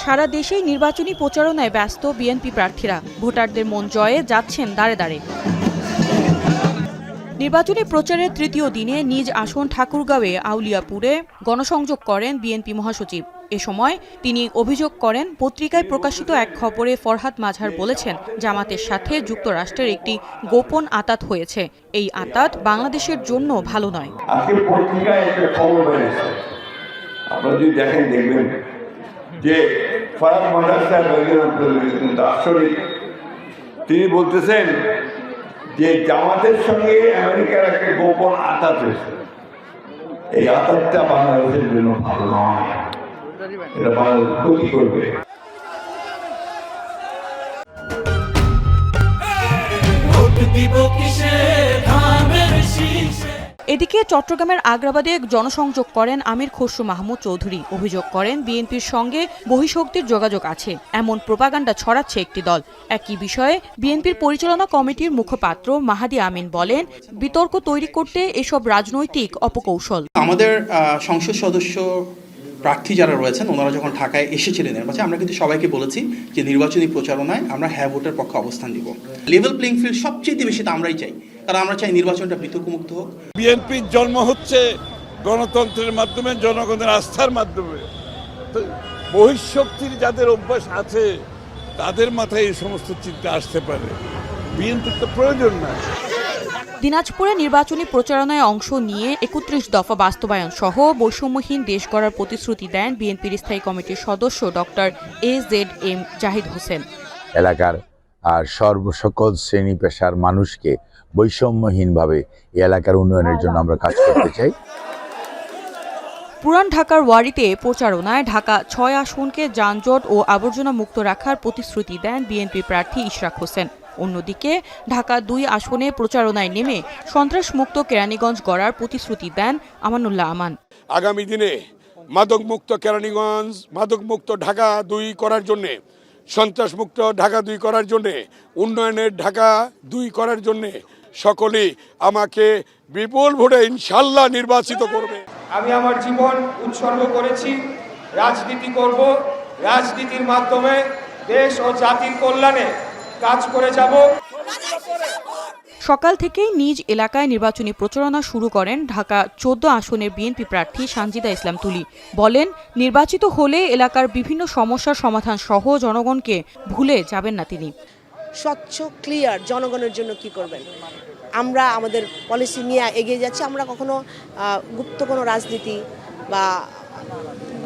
সারা দেশেই নির্বাচনী প্রচারণায় ব্যস্ত বিএনপি প্রার্থীরা ভোটারদের মন জয়ে যাচ্ছেন দাঁড়ে দাঁড়ে। নির্বাচনী প্রচারের তৃতীয় দিনে নিজ আসন ঠাকুরগাঁওয়ে আউলিয়াপুরে গণসংযোগ করেন বিএনপি মহাসচিব। এ সময় তিনি অভিযোগ করেন, পত্রিকায় প্রকাশিত এক খবরে ফরহাদ মাঝহার বলেছেন জামাতের সাথে যুক্তরাষ্ট্রের একটি গোপন আঁতাত হয়েছে। এই আঁতাত বাংলাদেশের জন্য ভালো নয়। আজকে পত্রিকায় একটা খবর বেরিয়েছে, আপনারা যদি দেখেন দেখবেন যে ফরহাদ মাঝহার সাহেব কিন্তু আসলে তিনি বলতেছেন যে জামাতের সঙ্গে আমেরিকার একটা গোপন আঁতাত হয়েছে। এই আঁতাতটা বাংলাদেশের জন্য ভালো নয়, এটা বাংলাদেশ ক্ষতি করবে। এদিকে চট্টগ্রামের আগ্রাবাদে জনসংযোগ করেন আমির খসরু মাহমুদ চৌধুরী। অভিযোগ করেন বিএনপির সঙ্গে বহিঃশক্তির যোগাযোগ আছে, এমন প্রোপাগান্ডা ছড়াচ্ছে একটি দল। একই বিষয়ে বিএনপির পরিচালনা কমিটির মুখপাত্র মাহাদি আমিন বলেন, বিতর্ক তৈরি করতে এসব রাজনৈতিক অপকৌশল। আমাদের সংসদ সদস্য প্রার্থী যারা রয়েছেন ওনারা যখন ঢাকায় এসেছিলেন আমরা কিন্তু সবাইকে বলেছি যে নির্বাচনী প্রচারণায় আমরা হ্যাঁ ভোটের পক্ষে অবস্থান দিব। লেভেল প্লেইং ফিল্ড সবচেয়ে বেশি আমরাই চাই, কারণ আমরা চাই নির্বাচনটা বিতর্কমুক্ত হোক। বিএনপির জন্ম হচ্ছে গণতন্ত্রের মাধ্যমে, জনগণের আস্থার মাধ্যমে। বহিঃশক্তির যাদের অভ্যাস আছে তাদের মাথায় এই সমস্ত চিন্তা আসতে পারে, বিএনপির তো প্রয়োজন না। দিনাজপুরে নির্বাচনী প্রচারণায় অংশ নিয়ে ৩১ দফা বাস্তবায়ন সহ বৈষম্যহীন দেশ গড়ার প্রতিশ্রুতি দেন বিএনপির স্থায়ী কমিটির সদস্য ডক্টর AZM জাহিদ হোসেন। এলাকার সকল শ্রেণী পেশার মানুষকে বৈষম্যহীনভাবে এই এলাকার উন্নয়নের জন্য আমরা কাজ করতে চাই। পুরান ঢাকার ওয়ারিতে প্রচারণায় ঢাকা ৬ আসনকে যানজট ও আবর্জনা মুক্ত রাখার প্রতিশ্রুতি দেন বিএনপি প্রার্থী ইশরাক হোসেন। অন্যদিকে ঢাকা ২ আসনে প্রচারণায় নেমে সন্ত্রাসমুক্ত কেরানীগঞ্জ গড়ার প্রতিশ্রুতি দেন আমানুল্লাহ আমান। আগামী দিনে মাদকমুক্ত কেরানীগঞ্জ, মাদকমুক্ত ঢাকা ২ করার জন্যে, সন্ত্রাসমুক্ত ঢাকা ২ করার জন্যে, উন্নয়নের ঢাকা ২ করার জন্যে সকলেই আমাকে বিপুল ভোটে ইনশাল্লাহ নির্বাচিত করবে। আমি আমার জীবন উৎসর্গ করেছি, রাজনীতি করব, রাজনীতির মাধ্যমে দেশ ও জাতির কল্যাণে কাজ করে যাব। সকাল থেকেই নিজ এলাকায় নির্বাচনী প্রচারণা শুরু করেন ঢাকা ১৪ আসনের বিএনপি প্রার্থী সানজিদা ইসলাম তুলি। বলেন, নির্বাচিত হলে এলাকার বিভিন্ন সমস্যার সমাধান সহ জনগণকে ভুলে যাবেন না তিনি। স্বচ্ছ ক্লিয়ার জনগণের জন্য কি করবেন, আমরা আমাদের পলিসি নিয়ে এগিয়ে যাচ্ছি। আমরা কখনো গুপ্ত কোনো রাজনীতি বা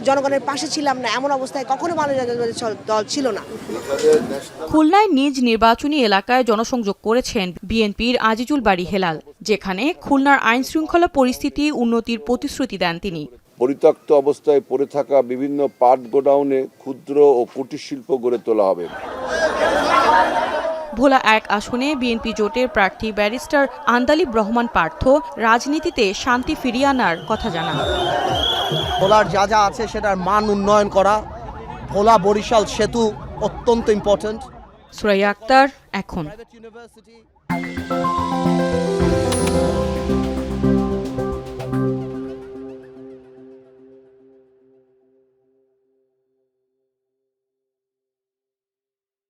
জনগণের পাশে ছিলাম না, এমন অবস্থায় কখনো বাংলাদেশ দল ছিল না। খুলনায় নিজ নির্বাচনী এলাকায় জনসংযোগ করেছেন বিএনপির আজিজুল বাড়ি হেলাল, যেখানে খুলনার আইন শৃঙ্খলা পরিস্থিতি উন্নতির প্রতিশ্রুতি দেন তিনি। পরিত্যক্ত অবস্থায় পড়ে থাকা বিভিন্ন পাট গোডাউনে ক্ষুদ্র ও কুটির শিল্প গড়ে তোলা হবে। ভোলা ১ আসনে বিএনপি জোটের প্রার্থী ব্যারিস্টার আন্দালিব রহমান পার্থ রাজনীতিতে শান্তি ফিরিয়ে আনার কথা জানান। ভোলার যা যা আছে সেটার মান উন্নয়ন করা, ভোলা বরিশাল সেতু অত্যন্ত ইম্পর্টেন্ট। সুরাইয়া আক্তার, এখন।